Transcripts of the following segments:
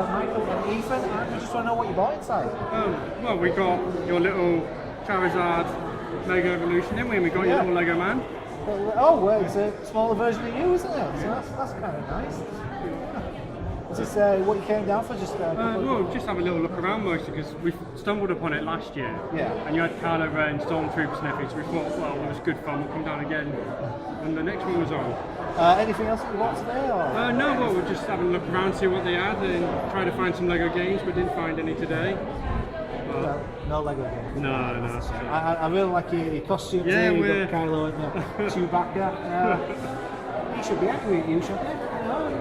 Michael and Ethan, and I just want to know what you bought inside. Well, we got your little Charizard Lego Evolution, didn't we? And we got your little Lego Man. Well, it's a smaller version of you, isn't it? So that's kind of nice. Is this what you came down for? Just well, just have a little look around mostly because we stumbled upon it last year. Yeah. And you had Kylo Ren, Stormtroopers and everything, so we thought, well, it was good fun, we'll come down again when the next one was on. Anything else that you want today? Or? No, well, we're just having a look around, see what they had, and try to find some Lego games, but didn't find any today. No Lego games. No. I really like your costume too. You've got Kylo and Chewbacca. He should be angry at you, shouldn't he?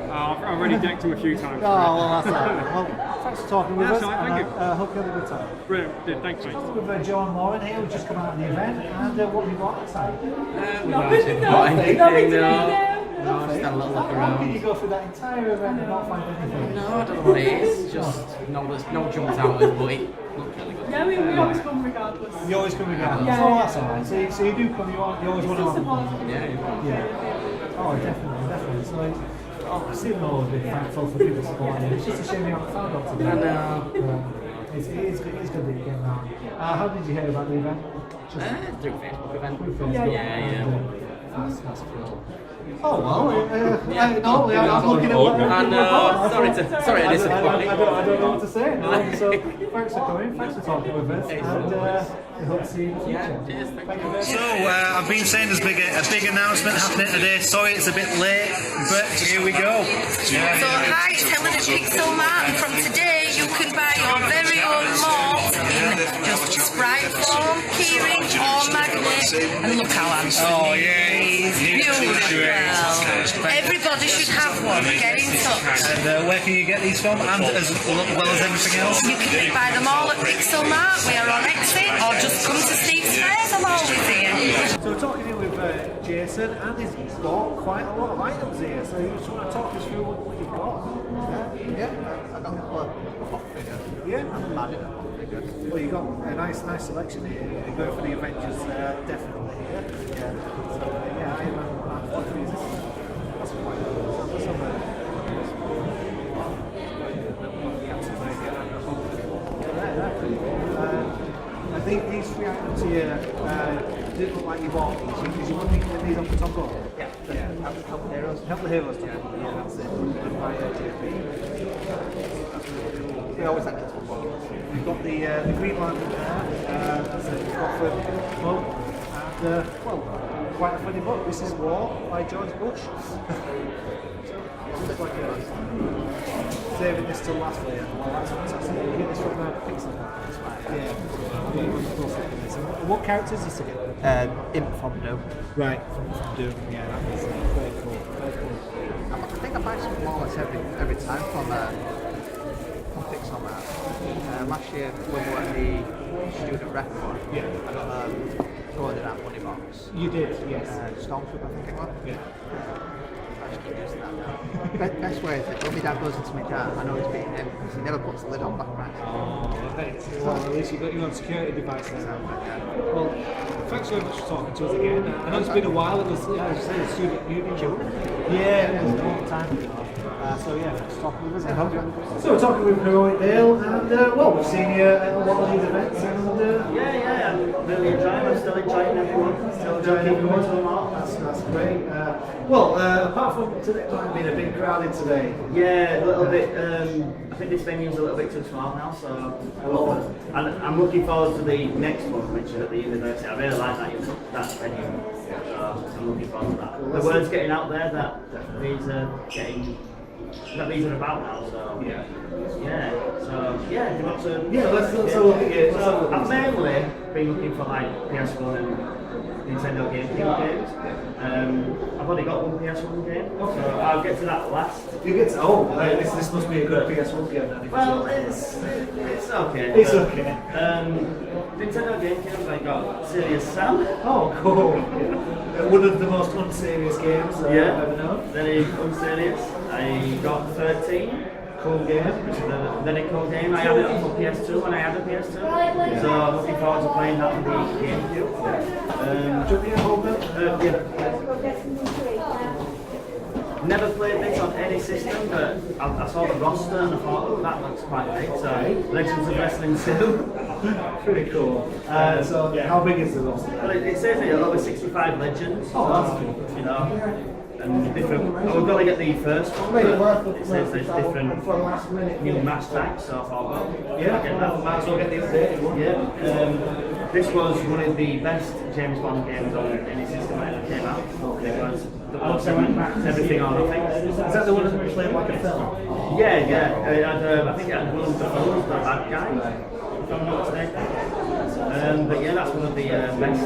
I've already decked him a few times. Oh, well, that's all right. Well, thanks for talking with us. Thank you. I hope you had a good time. Brilliant, thanks mate. With Joe and Lauren here, who've just come out of the event, and what have you got inside? Nothing. No, just had a little look around. How can you go through that entire event and not find anything? No, I don't know what it is. Just no jumps out at us, but it looked really good. Yeah, we always come regardless. You always come regardless? Yeah. Oh, that's alright. So you do come, you always want to have Yeah. Oh, definitely. So, Stephen always been thankful for people supporting you. It's just a shame you haven't found out today. I know. It is good that you came down. How did you hear about the event? Through Facebook event. Yeah. That's cool. Oh well, I'm looking at what sorry, I disappointed. I don't know what to say. So thanks for coming, thanks for talking with us, and I hope to see you in the future. Cheers, thank you. So I've been saying there's a big announcement happening today. Sorry it's a bit late, but here we go. So hi, it's Helen at Pixel Mart, and from today you can buy your very own Mart in just Sprite form, keyring or magnet, and look how handsome. Oh yeah, Beautiful. Everybody should have one. Get in touch. And where can you get these from? And as well as everything else? You can buy them all at Pixel Mart. We are on Exit, or just come to Steve's Fairs. I'm always here. So we're talking here with Jason, and he's got quite a lot of items here. So you just want to talk us through what you've got? I got a couple of pop figures. Yeah. And Marriott Hotel figures. Well, you got a nice selection here. You go for the Avengers, definitely here. Yeah. So I'm what is this? That's quite cool. That's on I think these three items here didn't look like you bought these because you want to get these off the top row. Yeah. Help the Heroes. Help the Heroes, yeah, that's it. We always like this one. We've got the Green Lantern there, that's it, we've got for book, and well, quite a funny book. This is War by George Bush. Looks like saving this till last later. Well, that's fantastic. You get this from Pixel. Yeah. What characters is this again? Imp from Doom. Right, from Doom. Yeah, that is very cool. Very cool. I think I buy some more or less every time from Pixel Mart. Last year when we were at the student rep one, I got Golden Ant Money Box. You did, yes. Stormtrooper, I think it was. Yeah. I just keep using that now. Best way is that when my dad goes into my car, I know he's beating him because he never puts the lid on back right. Oh, right. Well, at least you've got your own security device there. Well, thanks very much for talking to us again. I know it's been a while. It was, as you say, a student union. Yeah, it was a long time ago. So yeah, thanks for talking with us. So we're talking with Heroic Dale, and well, we've seen you at a lot of these events, and I'm really enjoying it. Still enjoying everyone. Still enjoying everyone. That's great. Well, apart from today being a bit crowded today. Yeah, a little bit. I think this venue's a little bit too small now, so I'm looking forward to the next one, which is at the university. I really like that venue, so I'm looking forward to that. The word's getting out there that these are about now, so yeah. So yeah, you want to? Yeah, let's look at it. So I've mainly been looking for like PS1 and Nintendo GameCube games. I've only got one PS1 game, so I'll get to that last. You get to this must be a good PS1 game then. Well, it's okay. It's okay. Nintendo GameCube, I got Serious Sam. Oh, cool. One of the most unserious games I've ever known. Very unserious. I got 13. Cool game. Very cool game. I had it on for PS2 when I had a PS2. So I'm looking forward to playing that on the GameCube. Do you want me to hold that? Never played this on any system, but I saw the roster and I thought, oh, that looks quite big. So Legends of Wrestling 2. Pretty cool. So how big is the roster? Well, it says here over 65 legends. Oh, that's cool. You know. And different. I was going to get the first one, but it says there's different new match types, so I thought, well, Yeah, get that. might as well get the updated one. Yeah. This was one of the best James Bond games on any system that ever came out. Because everything on, I think. Is that the one that played like a film? Yeah. It had, I think it had Willem Dafoe, the bad guy, if I'm not mistaken. But yeah, that's one of the best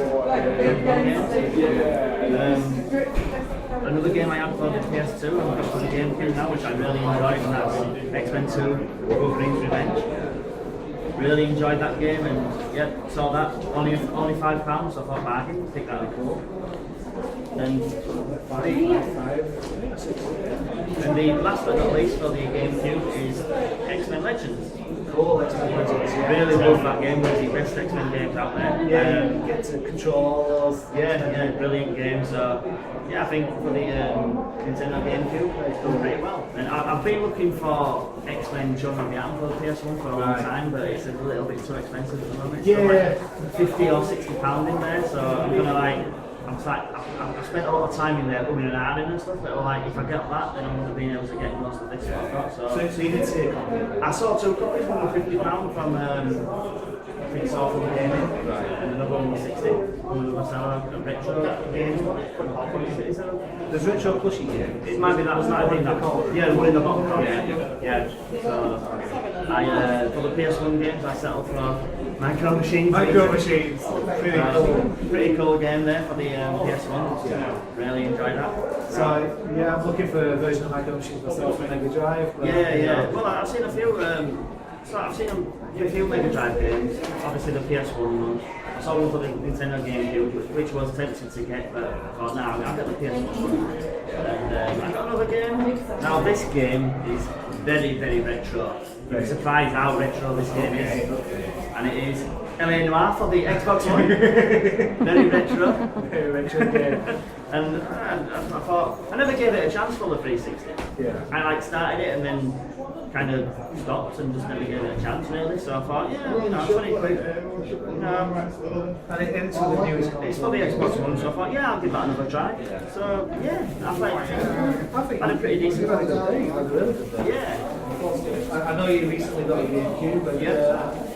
games. Another game I have for the PS2, I've got for the GameCube now, which I really enjoyed, and that's X-Men 2 Wolverine's Revenge. Really enjoyed that game, and yeah, saw that only £5, so I thought bargain, I think that would be cool. And the last but not least for the GameCube is X-Men Legends. Cool, X-Men Legends. Really love that game, one of the best X-Men games out there. Yeah, you get to control all those. Yeah, brilliant game. So yeah, I think for the Nintendo GameCube, it's done pretty well. And I've been looking for X-Men John of the Atom for the PS1 for a long time, but it's a little bit too expensive at the moment. Yeah, like £50 or £60 in there. So I'm gonna I've spent a lot of time in there umming and ahhing and stuff, but like, if I get that, then I'm going to be able to get most of this what I've got. So you did see a copy? I saw 2 copies, one was £50 from, I think it's all from Gaming, and another one was 60. One was a retro games one. There's retro plushie game. It might be that, might be that. Yeah, the one in the box. Yeah. So for the PS1 games, I settled for Micro Machines. Micro Machines. Pretty cool game there for the PS1. Yeah. Really enjoyed that. So yeah, I'm looking for a version of Micro Machines myself for Mega Drive. Yeah. Well, I've seen a few. I've seen a few Mega Drive games. Obviously the PS1 one. I saw one for the Nintendo GameCube, which was tempting to get, but I thought, no, I'll get the PS1 one. And I got another game. Now this game is very, very retro. You're surprised how retro this game is. And it is LA Noire for the Xbox One. Very retro. Very retro game. And I thought, I never gave it a chance for the 360. Yeah. I started it and then kind of stopped and just never gave it a chance really. So I thought, it's pretty quick. And it's for the newest console. It's for the Xbox One, so I thought, I'll give that another try. So I think had a pretty decent You've had a good day. You've had a really good day. Yeah. I know you recently got a GameCube, but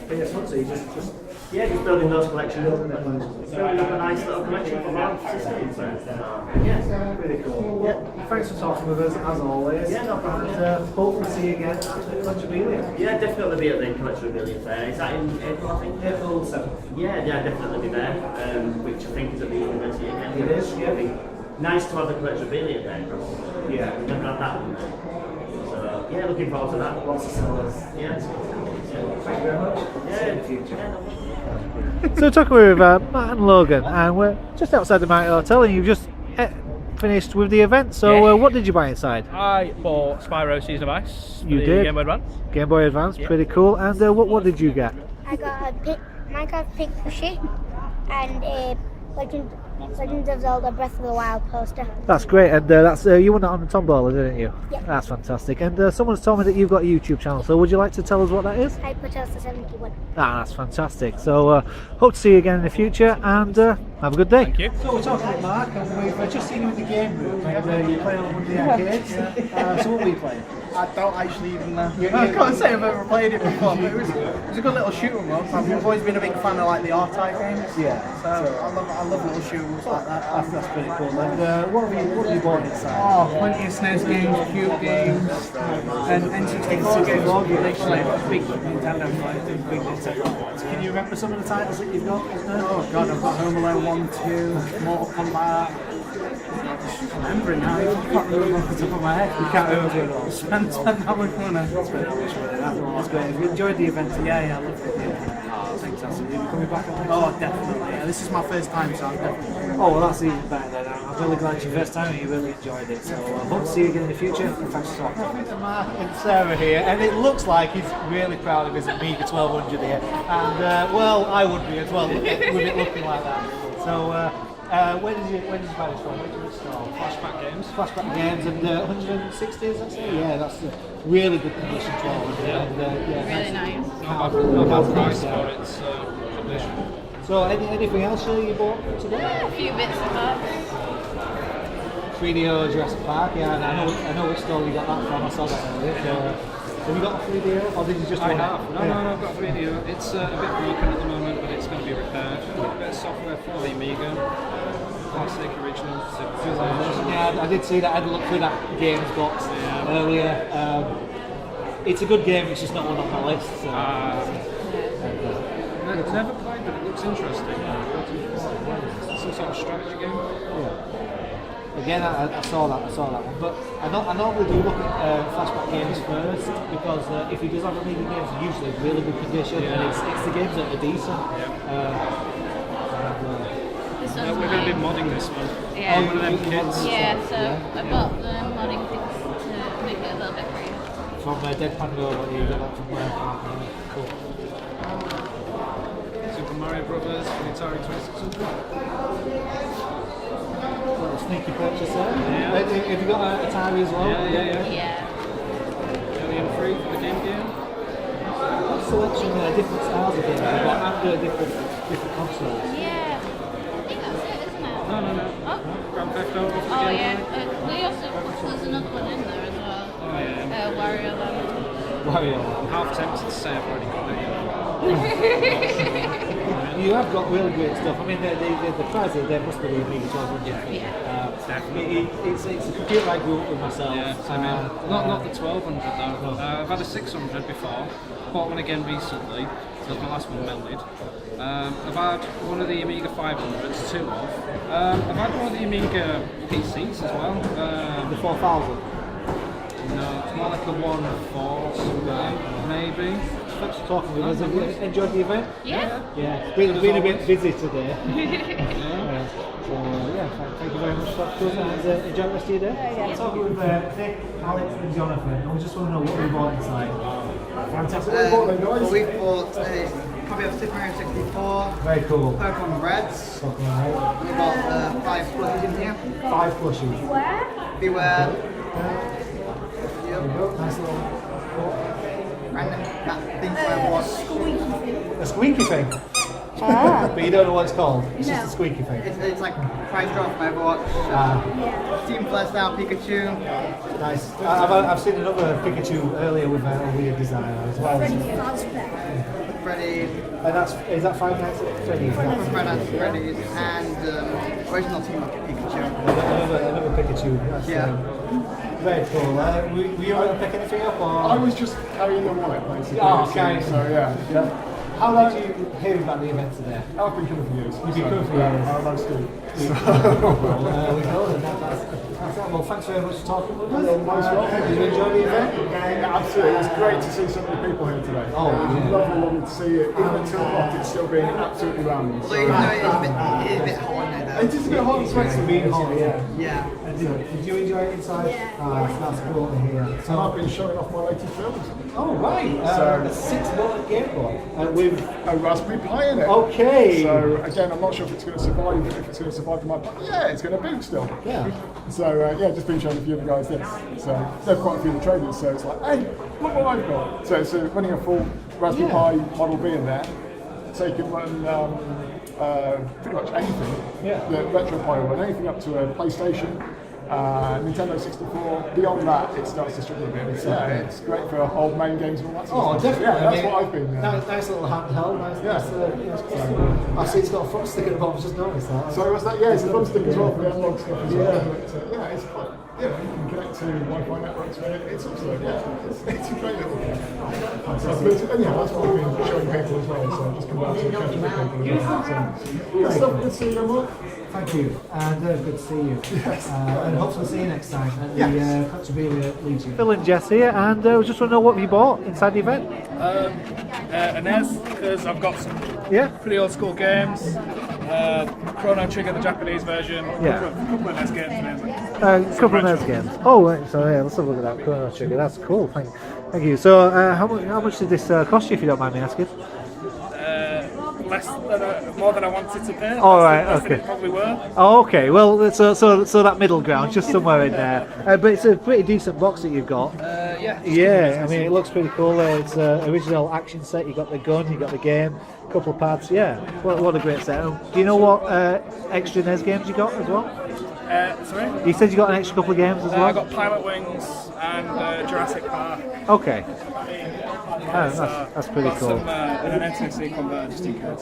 PS1, so you just building those collections. Building up a nice little collection for my systems. Yeah. pretty cool. Yeah. Thanks for talking with us as always. Yeah, no problem. And hopefully see you again at the Collectorabilia. Yeah, definitely be at the Collectorabilia Fair. Is that in April, I think? April 7th. Yeah, definitely be there, which I think is at the university again. It is, yeah. It'd be nice to have the Collectorabilia there. Yeah. We've never had that one there. So, yeah, looking forward to that. Lots of sellers. Yeah. Thank you very much. Yeah. See you in the future. Yeah, So talking with Matt and Logan, and we're just outside the Marriott Hotel, and you've just finished with the event. So what did you buy inside? I bought Spyro Season of Ice. For You the did? Game Boy Advance. Game Boy Advance, pretty cool. And what did you get? I got a Minecraft Pig Plushie and a Legend of Zelda Breath of the Wild poster. That's great, and that's you won that on the Tombola, didn't you? Yeah. That's fantastic. And someone's told me that you've got a YouTube channel, so would you like to tell us what that is? Hypertoaster 71. That's fantastic. So hope to see you again in the future, and have a good day. Thank you. So we're talking with Mark, and we've just seen you in the game room, and you're playing on one of the arcades. So what were you playing? I don't actually even know. I can't say I've ever played it before, but it was a good little shoot 'em up. I've always been a big fan of like the R-Type games. Yeah. So I love little shoot 'em ups like that. That's pretty cool. And what have you bought inside? Oh, plenty of SNES games, Cube games, and N64 games. Literally, big Nintendo players, big Nintendo. Can you remember some of the titles that you've got? Oh god, I've got Home Alone 1, 2, Mortal Kombat. I'm just remembering now, I can't remember off the top of my head. You can't remember it all. Spent that much money. That's great. Have you enjoyed the event? Yeah, I loved it. Oh, fantastic. Are you coming back on Oh, definitely. Yeah, this is my first time, so I'm definitely. Oh, well, that's even better then. I'm really glad it's your first time and you really enjoyed it. So I hope to see you again in the future. And thanks for talking. Mark and Sarah here, and it looks like he's really proud of his Amiga 1200 here. And, well, I would be as well, with it looking like that. So, Where did you buy this from? Where did you install? Flashback games. Flashback games and 160s, that's it? Yeah, that's a really good condition 12. And, Really nice. Not bad price for its condition. So anything else you bought today? A few bits of that. 3DO Jurassic Park, yeah, and I know which store you got that from, I saw that earlier. So, have you got a 3DO or did you just I want have. it? No, I've got a 3DO. It's a bit broken at the moment, but it's going to be repaired. A bit of software for the Amiga. Classic, original. Yeah, I did see that. I had a look through that games box earlier. It's a good game, it's just not one on my list. So. Never played, but it looks interesting. Some sort of strategy game. Yeah. Again, I saw that one, but I normally do look at flashback games first because if he does have Amiga games, they're usually in really good condition, and it's the games that are decent. We're going to be modding this one. Yeah. One of them kits. Yeah, so I bought the modding kits to make it a little bit prettier. From Deadpan Robot, you got that from Cool. Super Mario Brothers for the Atari 2600. Little sneaky purchase there. Yeah. Have you got a Atari as well? Yeah. Alien Free for the Game Gear. What selection of different styles of games you've got and different consoles? Yeah. I think that's it, isn't it? No. Oh. Grand Theft Auto for the Oh Game yeah. Gear. We also there's another one in there as well. Oh yeah. Wario Land. Wario. I'm half tempted to say I've already got it. You have got really great stuff. I mean, the price of them must be the Amiga 1200. Definitely. It's a computer I grew up with myself. Yeah, same here. Not the 1200 though. I've had a 600 before. Bought one again recently because my last one melted. I've had one of the Amiga 500s, two of. I've had one of the Amiga PCs as well. The 4000. No, it's more like a 1.4 maybe. Thanks for talking with us. Have you enjoyed the event? Yeah. Yeah. It's been a bit busy today. So thank you very much for talking to us and enjoy the rest of your day. I'm talking with Nick, Alex and Jonathan, and we just want to know what we bought inside. Fantastic. What we bought then, guys? We bought a copy of Super Mario 64. Very cool. Pokemon Reds. Pokemon Red. We got 5 plushies in here. 5 plushies. Beware. Nice little. And that thing I bought. A squeaky thing. But you don't know what it's called. It's just a squeaky thing. It's like price drop from Overwatch. Team Fleshed Out Pikachu. Nice. I've seen another Pikachu earlier with a weird design as well. Freddy. And is that Five Nights at Freddy's? Five Nights at Freddy's and original Team Pikachu. Another Pikachu. That's, very cool. Were you able to pick anything up? Or? I was just carrying the wallet, basically. Oh, okay. So, yeah. How did you hear about the event today? I've been coming for years. You've been coming for years? I love Steve. Well, we know that. That's it. Well, thanks very much for talking with us. Most welcome. Did you enjoy the event? Yeah, absolutely. It was great to see so many people here today. Oh, it was lovely to see it. Even at 2 o'clock, it's still being absolutely rammed. Although even though it is a bit hot in there, though. It is a bit hot and sweaty. Being hot, Yeah. Did you enjoy it inside? Yeah. That's cool to hear. So I've been showing off my latest films. Oh, right. A 6-volt Game Boy with a Raspberry Pi in it. Okay. So again, I'm not sure if it's going to survive. If it's going to survive my, yeah, it's going to boot still. Yeah. So just been showing a few of the guys this. So they're quite a few of the traders. So it's like, hey, look what I've got. So it's running a full Raspberry Pi Model B in there. So you can run pretty much anything. Yeah. The RetroPie will run anything up to a PlayStation. Nintendo 64. Beyond that, it starts to struggle a bit. It's great for old main games and all that sort of stuff. Definitely. Yeah, that's what I've been. Nice little handheld. I see it's got a front stick at the bottom. Just noticed that. So what's that? Yeah, it's a front stick as well for the analog stuff as well. But, it's quite. You can connect to Wi-Fi networks with it. It's also it's a great little thing. Anyhow, that's what I've been showing people as well. So just come back to catch up with people. So good to see you, Mark. Thank you, and good to see you. Yes. And hopefully see you next time at the Fantastically Busy. Phil and Jess here, and we just want to know what you bought inside the event. A NES, because I've got some pretty old school games. Chrono Trigger, the Japanese version. Yeah. A couple of NES games. A couple of NES games. Oh, right, so let's have a look at that Chrono Trigger. That's cool. Thank you. So, how much did this cost you, if you don't mind me asking? more than I wanted to pay. All right, Less than okay. it probably were. Oh, okay. Well, so that middle ground, just somewhere in there. But it's a pretty decent box that you've got. Yeah. Yeah, I mean, it looks pretty cool. It's an original action set. You got the gun, you got the game, a couple of pads. Yeah, what a great set. Do you know what extra NES games you got as well? Sorry? You said you got an extra couple of games as well? I got Pilot Wings and Jurassic Park. Okay. That's pretty got cool. Some, and an NTSC converter just in case.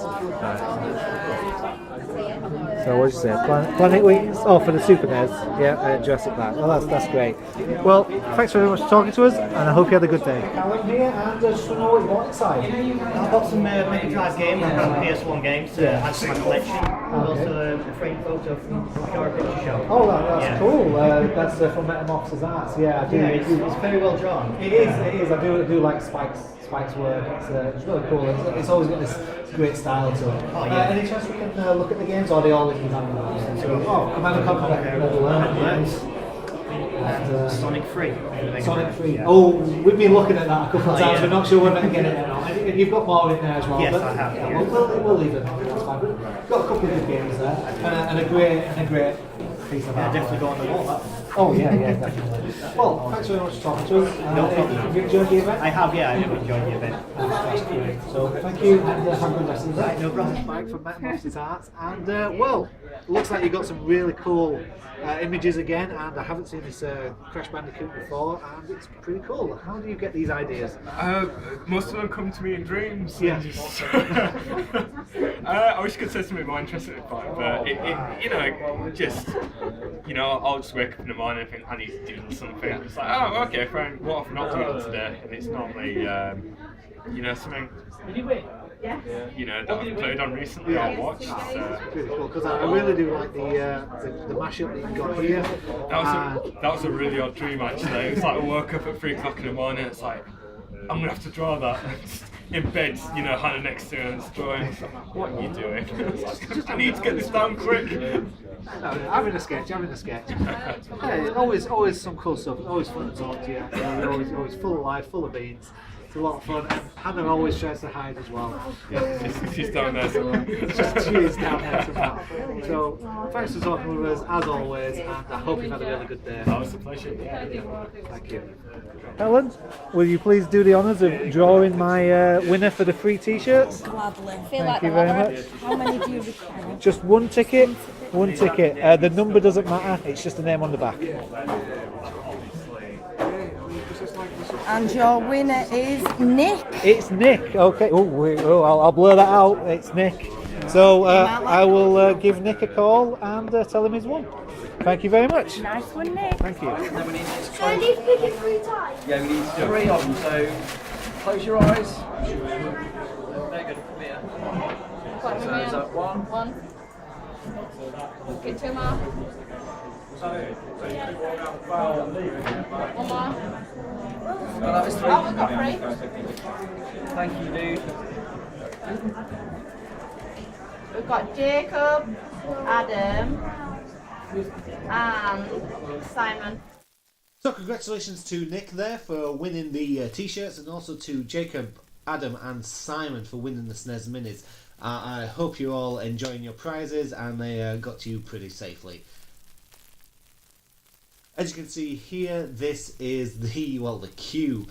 So what did you say? Planet Wings? Oh, for the Super NES. Yeah, Jurassic Park. Well, that's great. Well, thanks very much for talking to us, and I hope you had a good day. Callum here, and just to know what you got inside. I've got some Mega Drive games and some PS1 games to add to my collection. And also a framed photo from the Horror Picture Show. Oh, that's cool. That's from Metamorphosis Arts. Yeah, I do. Yeah, it's very well drawn. It is. I do like Spike's work. It's really cool. It's always got this great style to it. Oh, yeah. Any chance we can look at the games, or are they all in the Command and Conquer. And Sonic 3. Sonic 3. Yeah. Oh, we've been looking at that a couple of times. Yeah. We're not sure whether to get it or not. And you've got more in there as well. Yes, but, I have. Yeah, Yeah. we'll leave it. That's fine. We've got a couple of good games there, and a great piece of art. Definitely go on the wall. That. Oh yeah, definitely. Well, thanks very much for talking to us. No problem. Have you enjoyed the event? I have enjoyed the event. That's great. So thank you, and have a good rest of the day. No problem. Mike from Metamorphosis Arts, and well, looks like you got some really cool images again, and I haven't seen this Crash Bandicoot before, and it's pretty cool. How do you get these ideas? Most of them come to me in dreams. Yeah. I wish I could say something more interesting about it, but I'll just wake up in the morning and think I need to do something. It's like, oh, okay, fine. What if I'm not doing it today? And it's normally, something. That I've played on recently or watched. Really cool, because I really do like the mashup that you've got here. That was a really odd dream actually. It's like I woke up at 3 o'clock in the morning. It's like I'm gonna have to draw that. In bed, Hannah next to her and it's drawing. It's like, what are you doing? I need to get this down quick. No, having a sketch. Yeah, always some cool stuff. Always fun to talk to you. You're always full of life, full of beans. It's a lot of fun, and Hannah always tries to hide as well. Yeah, she's down there somewhere. She is down there somewhere. So, thanks for talking with us, as always, and I hope you've had a really good day. That was a pleasure. Thank you. Helen, will you please do the honours of drawing my winner for the free t-shirts? Gladly. Thank you very much. How many do you require? Just one ticket. One ticket. The number doesn't matter, it's just the name on the back. And your winner is Nick. It's Nick. Okay. I'll blur that out. It's Nick. So I will give Nick a call and tell him he's won. Thank you very much. Nice one, Nick. Thank you. So I need to pick it 3 times? Yeah, we need 3 of them, so close your eyes. Very good, come here. So is that 1? Get 2 more. 1 more. Oh, that was 3. Oh, we've got 3. Thank you, dude. We've got Jacob, Adam, and Simon. So congratulations to Nick there for winning the t-shirts, and also to Jacob, Adam and Simon for winning the SNES Minis. I hope you're all enjoying your prizes and they got to you pretty safely. As you can see here, this is the queue.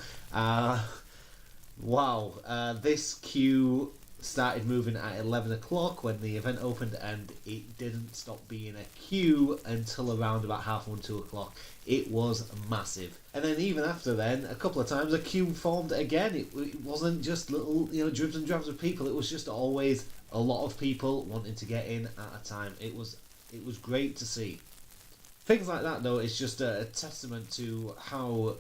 Wow, this queue started moving at 11 o'clock when the event opened, and it didn't stop being a queue until around about 1:30, 2 o'clock. It was massive. And then even after then, a couple of times a queue formed again. It wasn't just little dribs and drabs of people, it was just always a lot of people wanting to get in at a time. It was great to see. Things like that though is just a testament to how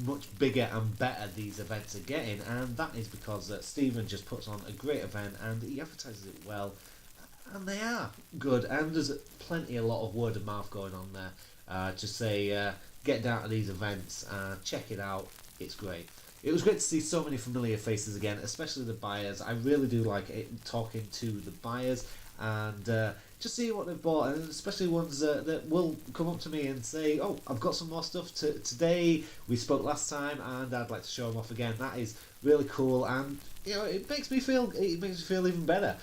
much bigger and better these events are getting, and that is because Stephen just puts on a great event and he advertises it well, and they are good, and there's a lot of word of mouth going on there to say get down to these events, check it out, it's great. It was great to see so many familiar faces again, especially the buyers. I really do like talking to the buyers. and just see what they've bought, and especially ones that will come up to me and say, "Oh, I've got some more stuff today. We spoke last time, and I'd like to show them off again." That is really cool, and you know, it makes me feel even better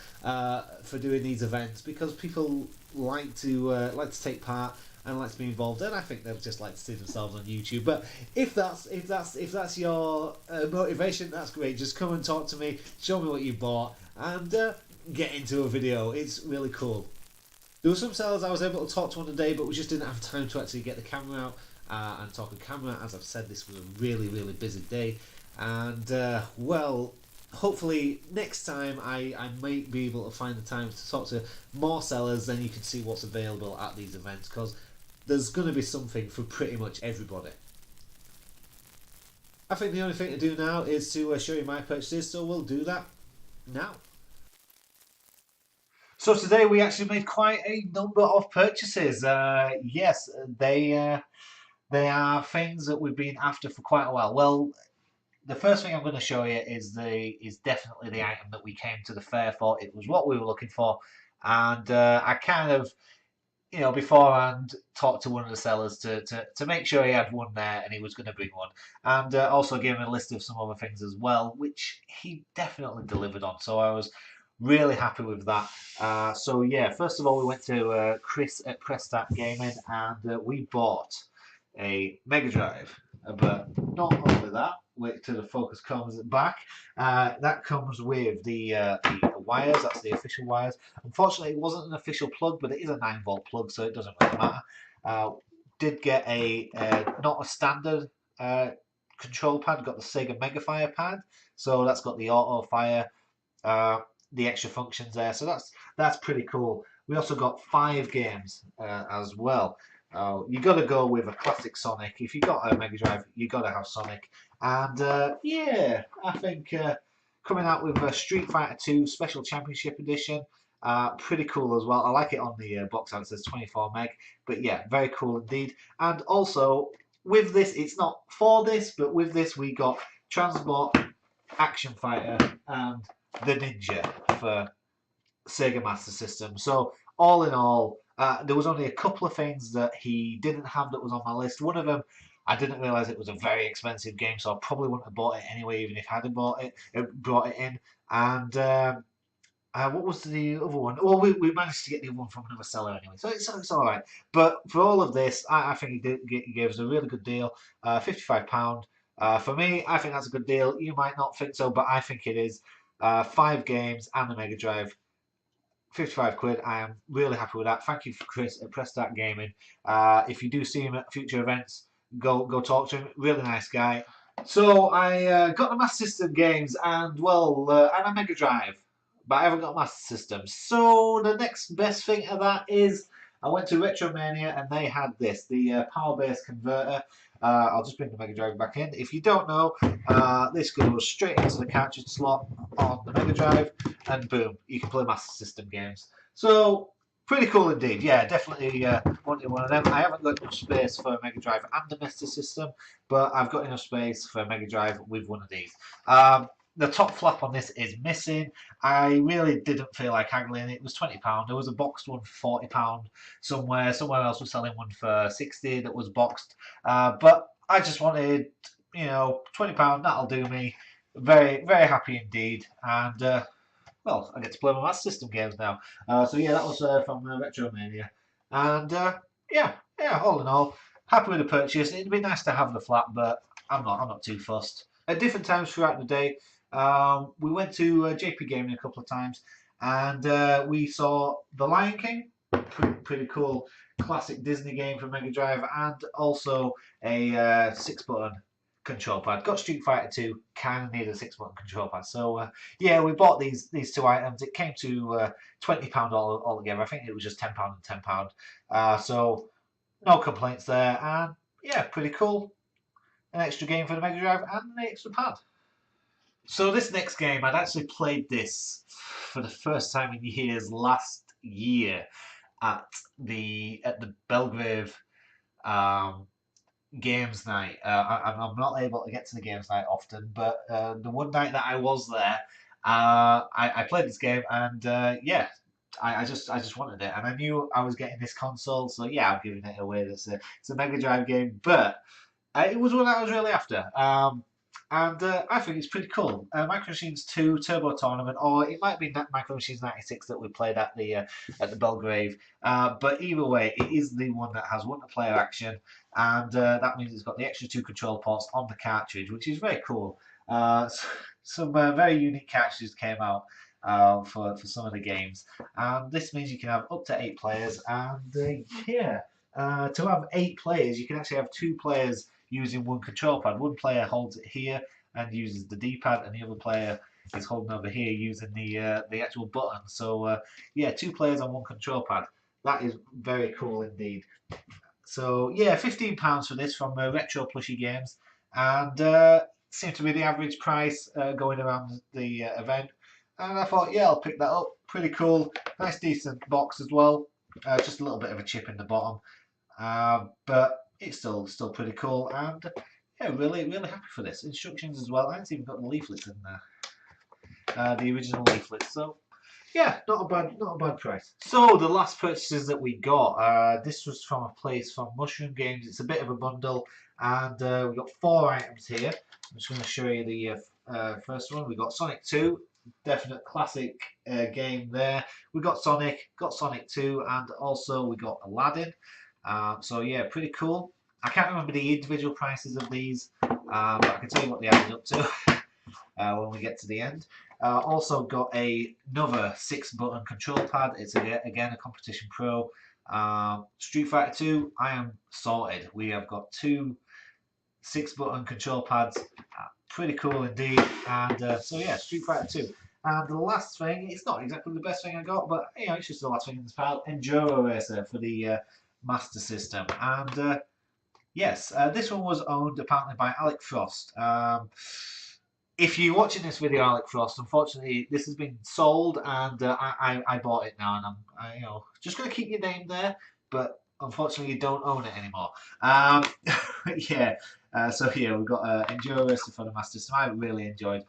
for doing these events, because people like to take part and like to be involved, and I think they'll just like to see themselves on YouTube. But if that's your motivation, that's great. Just come and talk to me, show me what you bought, and get into a video. It's really cool. There were some sellers I was able to talk to on the day, but we just didn't have time to actually get the camera out and talk on camera. As I've said, this was a really busy day, and well, hopefully next time I might be able to find the time to talk to more sellers, then you can see what's available at these events, because there's going to be something for pretty much everybody. I think the only thing to do now is to show you my purchases, so we'll do that now. So today we actually made quite a number of purchases. Yes, they are things that we've been after for quite a while. Well, the first thing I'm going to show you is definitely the item that we came to the fair for. It was what we were looking for, and I kind of, you know, beforehand talked to one of the sellers to make sure he had one there and he was going to bring one, and also gave him a list of some other things as well, which he definitely delivered on. So I was really happy with that. So yeah, first of all, we went to Chris at Prestack Gaming, and we bought a Mega Drive. But not only that, wait till the focus comes back. That comes with the wires. That's the official wires. Unfortunately, it wasn't an official plug, but it is a 9-volt plug, so it doesn't really matter. Did get a not a standard control pad. Got the Sega Mega Fire pad, so that's got the auto fire, the extra functions there. So that's pretty cool. We also got 5 games as well. You got to go with a classic Sonic. If you got a Mega Drive, you got to have Sonic. And yeah, I think coming out with a Street Fighter 2 Special Championship Edition, pretty cool as well. I like it on the box art. It says 24 meg, but yeah, very cool indeed. And also with this, it's not for this, but with this we got Transport, Action Fighter, and the Ninja for Sega Master System. So all in all, there was only a couple of things that he didn't have that was on my list. One of them, I didn't realise it was a very expensive game, so I probably wouldn't have bought it anyway, even if I had brought it in. And what was the other one? Well, we managed to get the other one from another seller anyway, so it's all right. But for all of this, I think he gave us a really good deal, £55. For me, I think that's a good deal. You might not think so, but I think it is. 5 games and the Mega Drive. 55 quid. I am really happy with that. Thank you for Chris at Prestack Gaming. If you do see him at future events, go talk to him. Really nice guy. So I got the Master System games and and a Mega Drive, but I haven't got Master System. So the next best thing to that is I went to Retromania and they had this, the power-based converter. I'll just bring the Mega Drive back in. If you don't know, this goes straight into the cartridge slot on the Mega Drive, and boom, you can play Master System games. So, pretty cool indeed. Yeah, definitely wanted one of them. I haven't got enough space for a Mega Drive and the Master System, but I've got enough space for a Mega Drive with one of these. The top flap on this is missing. I really didn't feel like haggling. It was £20. There was a boxed one for £40 somewhere. Somewhere else was selling one for £60 that was boxed. But I just wanted, you know, £20. That'll do me. Very, very happy indeed. And well, I get to play my Master System games now. So yeah, that was from Retromania. And yeah, all in all, happy with the purchase. It'd be nice to have the flap, but I'm not too fussed. At different times throughout the day, we went to JP Gaming a couple of times, and we saw The Lion King, pretty cool classic Disney game for Mega Drive, and also a 6-button control pad. Got Street Fighter 2, kind of needed a 6-button control pad. So yeah, we bought these 2 items. It came to £20 all together. I think it was just £10 and £10. So no complaints there, and yeah, pretty cool. An extra game for the Mega Drive and an extra pad. So this next game, I'd actually played this for the first time in years last year at the Belgrave games night. I'm not able to get to the games night often, but the one night that I was there, I played this game, and yeah, I just wanted it, and I knew I was getting this console, so yeah, I'm giving it away. It's a Mega Drive game, but it was one I was really after. And I think it's pretty cool. Micro Machines 2 Turbo Tournament, or it might be Micro Machines 96 that we played at the Belgrave. But either way, it is the one that has one-player action, and that means it's got the extra 2 control ports on the cartridge, which is very cool. Some very unique cartridges came out for some of the games, and this means you can have up to 8 players. And yeah, to have 8 players, you can actually have 2 players using one control pad. One player holds it here and uses the D-pad, and the other player is holding over here using the actual button. So yeah, 2 players on one control pad. That is very cool indeed. So yeah, £15 for this from Retro Plushy Games, and seemed to be the average price going around the event. And I thought, yeah, I'll pick that up. Pretty cool, nice decent box as well. Just a little bit of a chip in the bottom, but it's still pretty cool, and yeah, really happy for this. Instructions as well. I haven't even got the leaflets in there, the original leaflets. So yeah, not a bad price. So the last purchases that we got, this was from a place from Mushroom Games. It's a bit of a bundle, and we got 4 items here. I'm just going to show you the first one. We got Sonic 2. Definite classic game there. We got Sonic 2, and also we got Aladdin. So yeah, pretty cool. I can't remember the individual prices of these, but I can tell you what they added up to when we get to the end. Also got another 6-button control pad. It's again a Competition Pro. Street Fighter 2, I am sorted. We have got 2 6-button control pads. Pretty cool indeed. And so yeah, Street Fighter 2. And the last thing, it's not exactly the best thing I got, but you know, it's just the last thing in this pile. Enduro Racer for the Master System. And yes, this one was owned apparently by Alec Frost. If you're watching this video, Alec Frost, unfortunately this has been sold, and I bought it now, and I'm you know, just going to keep your name there, but unfortunately you don't own it anymore. Yeah. So here we've got Enduro Racer for the Master System. I really enjoyed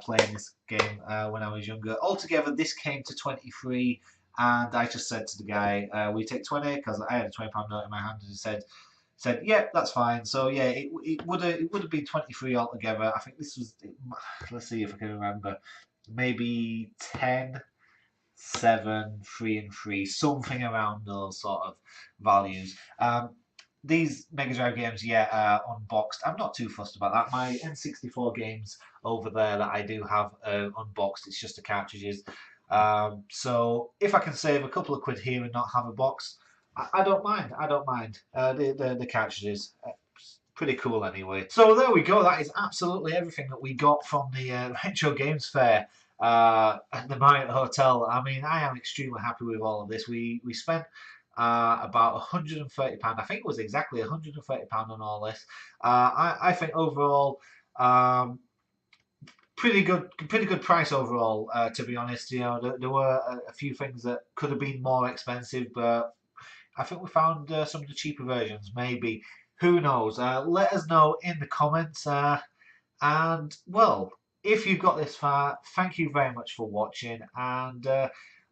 playing this game when I was younger. Altogether, this came to 23, and I just said to the guy, "We take 20," because I had a £20 note in my hand, and he said, "Yeah, that's fine." So yeah, it would have been 23 altogether. I think this was, let's see if I can remember, maybe 10, 7, 3 and 3, something around those sort of values. These Mega Drive games, yeah, unboxed. I'm not too fussed about that. My N64 games over there that I do have unboxed, it's just the cartridges. So if I can save a couple of quid here and not have a box, I don't mind. I don't mind. The cartridges, pretty cool anyway. So there we go. That is absolutely everything that we got from the Retro Games Fair at the Marriott Hotel. I mean, I am extremely happy with all of this. We spent about £130. I think it was exactly £130 on all this. I think overall, pretty good price overall. To be honest, you know, there were a few things that could have been more expensive, but I think we found some of the cheaper versions. Maybe, who knows? Let us know in the comments. And well, if you've got this far, thank you very much for watching, and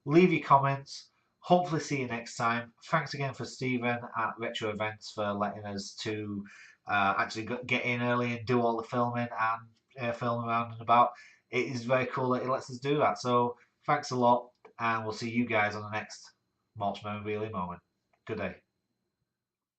leave your comments. Hopefully see you next time. Thanks again for Stephen at Retro Events for letting us to actually get in early and do all the filming and film around and about. It is very cool that he lets us do that. So thanks a lot, and we'll see you guys on the next Mort's Memorabilia moment. Good day.